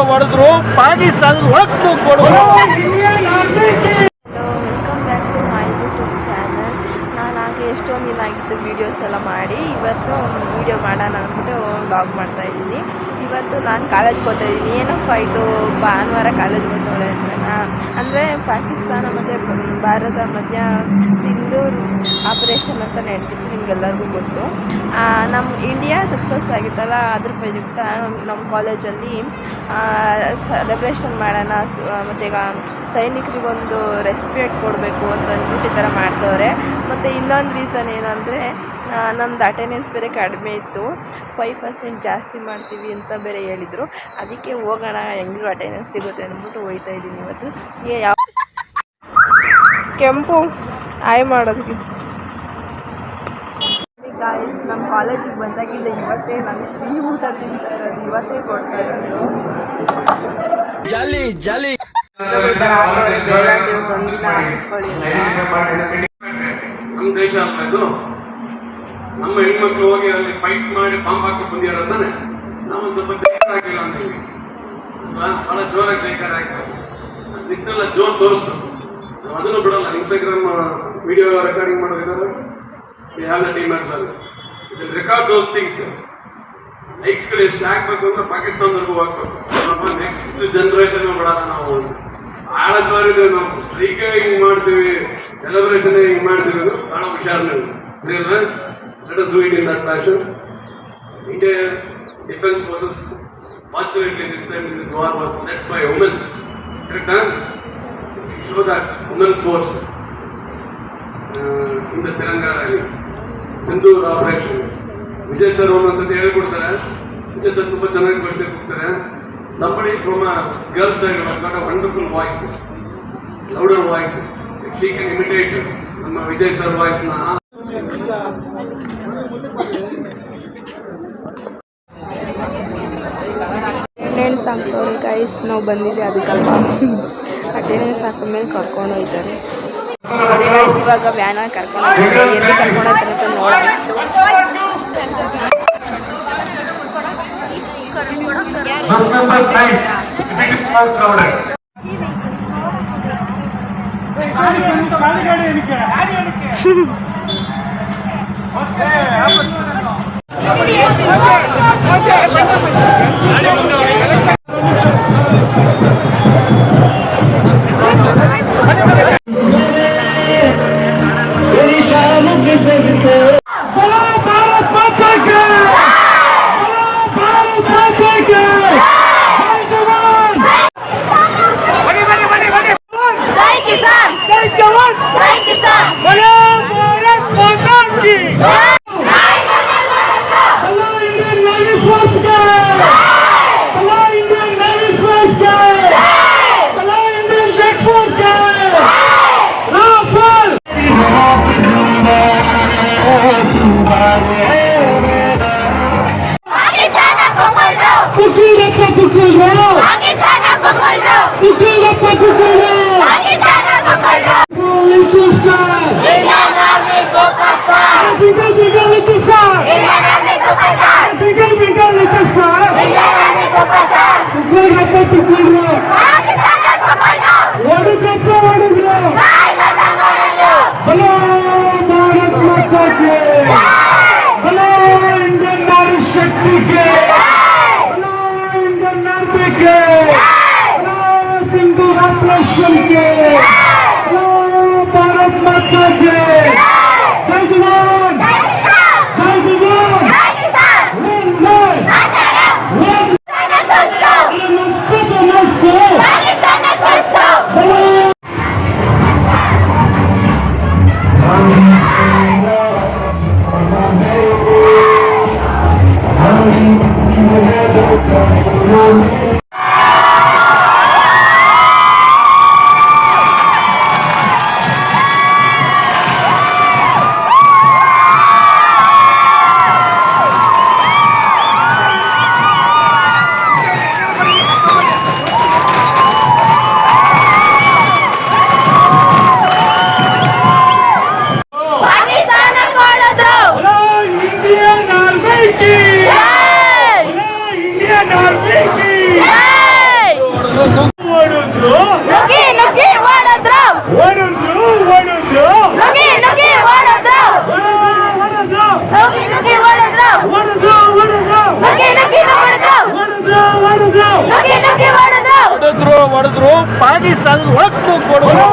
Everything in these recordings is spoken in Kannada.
ಹೊಡೆದ್ರು ಪಾಕಿಸ್ತಾನದ ಒಳಗೆ ಹೋಗ್ಕೊಡು. Welcome back to my YouTube channel. ನಾನು ಹಾಗೆ ಎಷ್ಟೊಂದು ದಿನ ಆಗಿತ್ತು ವೀಡಿಯೋಸ್ ಎಲ್ಲ ಮಾಡಿ. ಇವತ್ತು ಒಂದು ವೀಡಿಯೋ ಮಾಡೋಣ ಅಂದ್ಬಿಟ್ಟು ವ್ಲಾಗ್ ಮಾಡ್ತಾಯಿದ್ದೀನಿ. ಇವತ್ತು ನಾನು ಕಾಲೇಜ್ಗೆ ಹೋಗ್ತಾ ಇದ್ದೀನಿ. ಏನಪ್ಪ ಇದು ಭಾನುವಾರ ಕಾಲೇಜ್ಗೆ ಹೋಗ್ತಾಳೆ ಅಂತನಾ ಅಂದರೆ ಪಾಕಿಸ್ತಾನ ಮತ್ತು ಭಾರತ ಮಧ್ಯ ಸಿಂಧೂರ್ ಆಪರೇಷನ್ ಅಂತ ನಡೀತಿತ್ತು, ನಿಮಗೆಲ್ಲರಿಗೂ ಗೊತ್ತು. ನಮ್ಮ ಇಂಡಿಯಾ ಸಕ್ಸಸ್ ಆಗಿತ್ತಲ್ಲ, ಅದ್ರ ಪ್ರಯುಕ್ತ ನಮ್ಮ ಕಾಲೇಜಲ್ಲಿ ಸೆಲೆಬ್ರೇಷನ್ ಮಾಡೋಣ ಮತ್ತು ಈಗ ಸೈನಿಕರಿಗೊಂದು ರೆಸ್ಪೆಕ್ಟ್ ಕೊಡಬೇಕು ಅಂತ ಅಂದ್ಬಿಟ್ಟು ಈ ಥರ ಮಾಡ್ತವ್ರೆ. ಮತ್ತು ಇನ್ನೊಂದು ರೀಸನ್ ಏನಂದರೆ ನಮ್ಮದು ಅಟೆಂಡೆನ್ಸ್ ಬೇರೆ ಕಡಿಮೆ ಇತ್ತು, 5% ಜಾಸ್ತಿ ಮಾಡ್ತೀವಿ ಅಂತ ಬೇರೆ ಹೇಳಿದರು. ಅದಕ್ಕೆ ಹೋಗೋಣ, ಹೆಂಗಿರೋ ಅಟೆಂಡೆನ್ಸ್ ಸಿಗುತ್ತೆ ಅಂದ್ಬಿಟ್ಟು ಹೋಗ್ತಾ ಇದ್ದೀನಿ. ಇವತ್ತು ಯಾವ ಕೆಂಪು ಆಯ್ ಮಾಡೋದಕ್ಕೆ ಗಾಯ್ಸ್, ನಮ್ಮ ಕಾಲೇಜಿಗೆ ಬಂದಾಗಿಂದ ಇವತ್ತೇ ನಾನು ಫ್ರೀ ಊಟ ತಿಂತಾ ಇರೋದು, ಇವತ್ತೇ ಕೊಡ್ತಾ ಇರೋದು. ನಮ್ಮ ದೇಶ ಅಲ್ಲ, ನಮ್ಮ ಹೆಣ್ಮಕ್ಳು ಹೋಗಿ ಅಲ್ಲಿ ಫೈಟ್ ಮಾಡಿ ಬಾಂಬ್ ಹಾಕಿ ಬಂದಿರೋ ತಾನೆ. ನಾವು ಸ್ವಲ್ಪ ಜೈಕಾರ ಹಾಕಿಲ್ಲ ಅಂತೀವಿ, ಬಹಳ ಜೋರಾಗಿ ಜೈಕಾರ ಹಾಕಿಲ್ಲ, ನಿದ್ದೆಲ್ಲ ಜೋರ್ ತೋರಿಸ್ಬೇಕು. ನಾವು ಅದನ್ನು ಬಿಡಲ್ಲ. ಇನ್ಸ್ಟಾಗ್ರಾಮ್ ವಿಡಿಯೋ ರೆಕಾರ್ಡಿಂಗ್ ಮಾಡೋದಿದ್ದಾರೆ, ರೆಕಾರ್ಡ್ ದೋಸ್ ಥಿಂಗ್ಸ್. ಲೈಕ್ಸ್ಗಳು ಎಷ್ಟು ಹಾಕ್ಬೇಕು ಅಂದ್ರೆ ಪಾಕಿಸ್ತಾನದವರೆಗೂ ಹಾಕ್ಬೇಕು. ನೆಕ್ಸ್ಟ್ ಜನರೇಷನ್ ಬಿಡಲ್ಲ. ನಾವು ಬಹಳ ಜೋರಿದೆ, ನಾವು ಸ್ಟ್ರೈಕ್ ಹಿಂಗ್ ಮಾಡ್ತೀವಿ, ಸೆಲೆಬ್ರೇಷನ್ ಹಿಂಗ್ ಮಾಡ್ತೀವಿ, ಅದು ಬಹಳ ಹುಷಾರು. Let us do it in that fashion. Indian Defence Forces, fortunately this time this war was led by women. Correct? So we show that women force in the Tiranga rally, Sindoor operation. Vijay sir ಒಂದೊಂದ್ಸತಿ ಹೇಳ್ಕೊಡ್ತಾರೆ, Vijay sir ತುಂಬಾ ಚೆನ್ನಾಗಿ ಪ್ರಶ್ನೆ ಕೊಡ್ತಾರೆ. Somebody from a girl side has got a wonderful voice, louder voice. If she can imitate ನಮ್ಮ Vijay sir voice na. Attendance ಹಾಕ್ತವ್ರೆ ಗೈಸ್, ನಾವು ಬಂದಿದ್ದೆ ಅದಕ್ಕಲ್ವ. ಅಟೆಂಡೆನ್ಸ್ ಹಾಕಿದ್ಮೇಲೆ ಕರ್ಕೊಂಡು ಹೋಗ್ತಾರೆ. ಇವಾಗ ವ್ಯಾನಲ್ಲಿ ಕರ್ಕೊಂಡು ಹೋಗ್ತಾರೆ, ಎಲ್ಲಿ ಕರ್ಕೊಂಡು ಹೋಗ್ತಾರೆ ಅಂತ ನೋಡೋಣ. ಹೊಡೆದ್ರು ಪಾಕಿಸ್ತಾನದ ಒಳಗ್ ಕೊಡೋದು.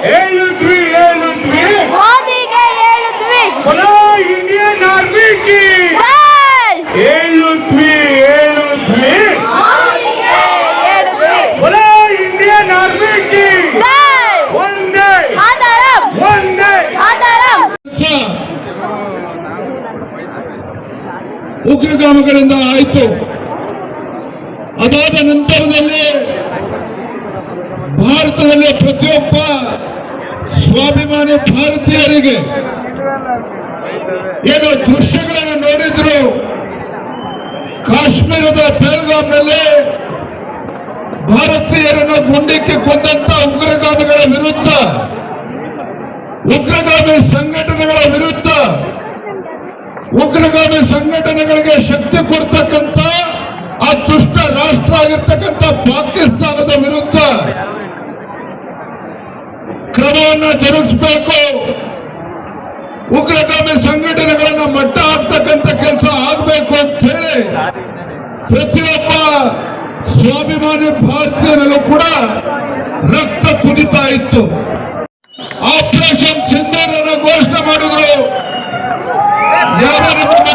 ಹೇಳಿದ್ವಿ बोलो इंडियन आर्मी की बोलो इंडियन आर्मी की वंदे ಉಗ್ರಗಾಮಿಗಳಿಂದ ಆಯಿತು. ಅದಾದ ನಂತರದಲ್ಲಿ ಭಾರತದಲ್ಲಿ ಪ್ರತಿಯೊಬ್ಬ ಸ್ವಾಭಿಮಾನಿ ಭಾರತೀಯರಿಗೆ ಏನು ದೃಶ್ಯಗಳನ್ನು ನೋಡಿದ್ರು. ಕಾಶ್ಮೀರದ ಪಹಲ್ಗಾಮ್ನಲ್ಲಿ ಭಾರತೀಯರನ್ನು ಗುಂಡಿಕ್ಕಿ ಕೊಂದಂತ ಉಗ್ರಗಾಮಿಗಳ ವಿರುದ್ಧ, ಉಗ್ರಗಾಮಿ ಸಂಘಟನೆಗಳ ವಿರುದ್ಧ, ಉಗ್ರಗಾಮಿ ಸಂಘಟನೆಗಳಿಗೆ ಶಕ್ತಿ ಕೊಡ್ತಕ್ಕಂಥ ಆ ದುಷ್ಟ ರಾಷ್ಟ್ರ ಆಗಿರ್ತಕ್ಕಂಥ ಪಾಕಿಸ್ತಾನದ ವಿರುದ್ಧ ಕ್ರಮವನ್ನು ಜರುಗಿಸಬೇಕು. ಉಗ್ರಗಾಮಿ ಸಂಘಟನೆಗಳನ್ನ ಮಟ್ಟ ಹಾಕ್ತಕ್ಕಂಥ ಕೆಲಸ ಆಗಬೇಕು ಅಂತ ಹೇಳಿ ಪ್ರತಿಯೊಬ್ಬ ಸ್ವಾಭಿಮಾನಿ ಭಾರತೀಯರಲ್ಲೂ ಕೂಡ ರಕ್ತ ಕುದಿತಾ ಇತ್ತು. ಆಪರೇಷನ್ ಸಿಂಧೂರನ್ನು ಘೋಷಣೆ ಮಾಡಿದ್ರು. ಯಾವ ಮತ್ತ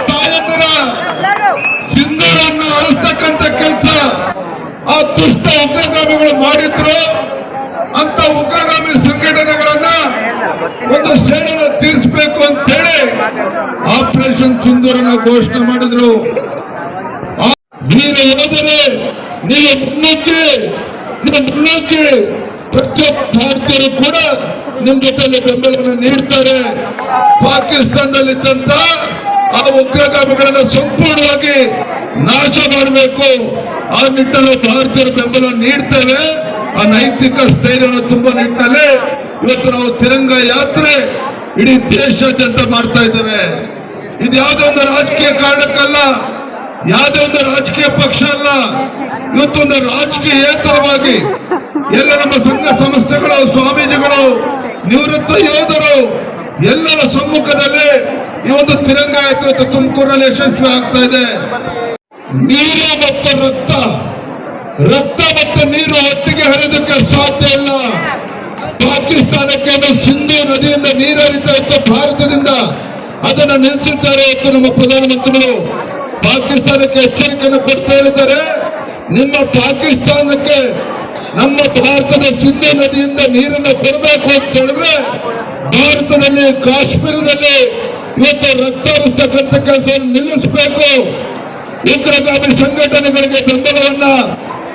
ತಾಯಂದಿರ ಸಿಂಧೂರನ್ನು ಅಳಿಸ್ತಕ್ಕಂಥ ಕೆಲಸ ಆ ದುಷ್ಟ ಉಗ್ರಗಾಮಿಗಳು ಮಾಡಿದ್ರು. ಅಂತ ಉಗ್ರಗಾಮಿ ಸಂಘಟನೆಗಳನ್ನ ಒಂದು ಸೇಡನ್ನ ತೀರಿಸಬೇಕು ಅಂತ ಹೇಳಿ ಆಪರೇಷನ್ ಸಿಂಧೂರನ್ನ ಘೋಷಣೆ ಮಾಡಿದ್ರು. ವೀರ ಯೋಧರೇ, ನೀವು ಮುನ್ನೂಕಿ ಪ್ರತಿಯೊಬ್ಬ ಭಾರತೀಯರು ಕೂಡ ನಿಮ್ ಜೊತೆಯಲ್ಲಿ ಬೆಂಬಲವನ್ನು ನೀಡ್ತಾರೆ. ಪಾಕಿಸ್ತಾನದಲ್ಲಿದ್ದಂತ ಆ ಉಗ್ರಗಾಮಿಗಳನ್ನ ಸಂಪೂರ್ಣವಾಗಿ ನಾಶ ಮಾಡಬೇಕು. ಆ ನಿಟ್ಟಿನಲ್ಲಿ ಭಾರತೀಯರು ಬೆಂಬಲ ನೀಡ್ತೇವೆ. ಆ ನೈತಿಕ ಸ್ಥೈರ್ಯವನ್ನು ತುಂಬಾ ನಿಟ್ಟಿನಲ್ಲಿ ಇವತ್ತು ನಾವು ತಿರಂಗ ಯಾತ್ರೆ ಇಡೀ ದೇಶಾದ್ಯಂತ ಮಾಡ್ತಾ ಇದ್ದೇವೆ. ಇದು ಯಾವುದೋ ಒಂದು ರಾಜಕೀಯ ಕಾರಣಕ್ಕಲ್ಲ, ಯಾವುದೇ ಒಂದು ರಾಜಕೀಯ ಪಕ್ಷ ಅಲ್ಲ. ಇವತ್ತೊಂದು ರಾಜಕೀಯೇತರವಾಗಿ ಎಲ್ಲ ನಮ್ಮ ಸಂಘ ಸಂಸ್ಥೆಗಳು, ಸ್ವಾಮೀಜಿಗಳು, ನಿವೃತ್ತ ಯೋಧರು ಎಲ್ಲರ ಸಮ್ಮುಖದಲ್ಲಿ ಈ ಒಂದು ತಿರಂಗ ಯಾತ್ರೆ ತುಮಕೂರಲ್ಲಿ ಯಶಸ್ವಿ ಆಗ್ತಾ ಇದೆ. ನೀರು ಮತ್ತು ರಕ್ತ ಮತ್ತು ನೀರು ಒಟ್ಟಿಗೆ ಹರಿದಕ್ಕೆ ಸಾಧ್ಯ ಇಲ್ಲ. ಪಾಕಿಸ್ತಾನಕ್ಕೆ ಸಿಂಧೂ ನದಿಯಿಂದ ನೀರು ಹರಿತಾ ಇತ್ತು ಭಾರತದಿಂದ, ಅದನ್ನ ನಿಲ್ಲಿಸಿದ್ದಾರೆ. ಇವತ್ತು ನಮ್ಮ ಪ್ರಧಾನಮಂತ್ರಿಗಳು ಪಾಕಿಸ್ತಾನಕ್ಕೆ ಎಚ್ಚರಿಕೆಯನ್ನು ಕೊಡ್ತಾ ಹೇಳಿದ್ದಾರೆ. ನಿಮ್ಮ ಪಾಕಿಸ್ತಾನಕ್ಕೆ ನಮ್ಮ ಭಾರತದ ಸಿಂಧೂ ನದಿಯಿಂದ ನೀರನ್ನು ಕೊಡಬೇಕು ಅಂತ ಹೇಳಿದ್ರೆ ಭಾರತದಲ್ಲಿ ಕಾಶ್ಮೀರದಲ್ಲಿ ಇವತ್ತು ರಕ್ತ ಹರಿಸ್ತಕ್ಕಂಥ ಕೆಲಸವನ್ನು ನಿಲ್ಲಿಸಬೇಕು. ಉಗ್ರಗಾಮಿ ಸಂಘಟನೆಗಳಿಗೆ ಬೆಂಬಲವನ್ನ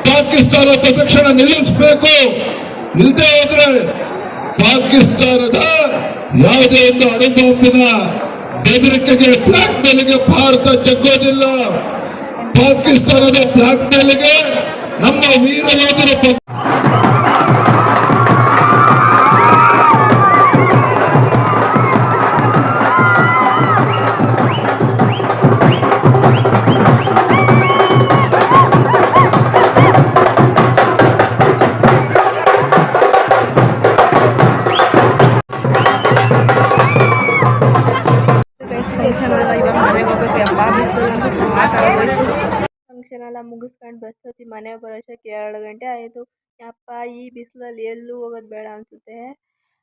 ಪಾಕಿಸ್ತಾನ ತಕ್ಷಣ ನಿಲ್ಲಿಸಬೇಕು. ಇಲ್ಲದೆ ಹೋದ್ರೆ ಪಾಕಿಸ್ತಾನದ ಯಾವುದೇ ಒಂದು ಅಣುಬಾಂಬಿನ ಬೆದರಿಕೆಗೆ, ಬ್ಲಾಕ್ ಮೇಲ್ಗೆ ಭಾರತ ಜಗ್ಗೋದಿಲ್ಲ. ಪಾಕಿಸ್ತಾನದ ಬ್ಲಾಕ್ ಮೇಲ್ಗೆ ನಮ್ಮ ವೀರ ಯೋಧರ ಫಂಕ್ಷನ್ ಎಲ್ಲ ಮುಗಿಸ್ಕೊಂಡು ಬಸ್ ಹತ್ತಿ ಮನೆಗೆ ಬರೋಷ್ಟಕ್ಕೆ 2 ಗಂಟೆ ಆಯಿತು. ಯಪ್ಪ, ಈ ಬಿಸಿಲಲ್ಲಿ ಎಲ್ಲೂ ಹೋಗೋದು ಬೇಡ ಅನಿಸುತ್ತೆ.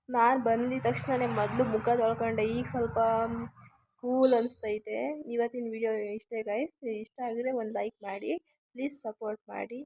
ನಾನು ಬಂದಿದ ತಕ್ಷಣವೇ ಮೊದಲು ಮುಖ ತೊಳ್ಕೊಂಡೆ. ಈಗ ಸ್ವಲ್ಪ ಕೂಲ್ ಅನಿಸ್ತೈತೆ. ಇವತ್ತಿನ ವಿಡಿಯೋ ಇಷ್ಟೇ ಗೈಸ್. ಇಷ್ಟ ಆಗಿದ್ರೆ ಒಂದು ಲೈಕ್ ಮಾಡಿ, ಪ್ಲೀಸ್ ಸಪೋರ್ಟ್ ಮಾಡಿ.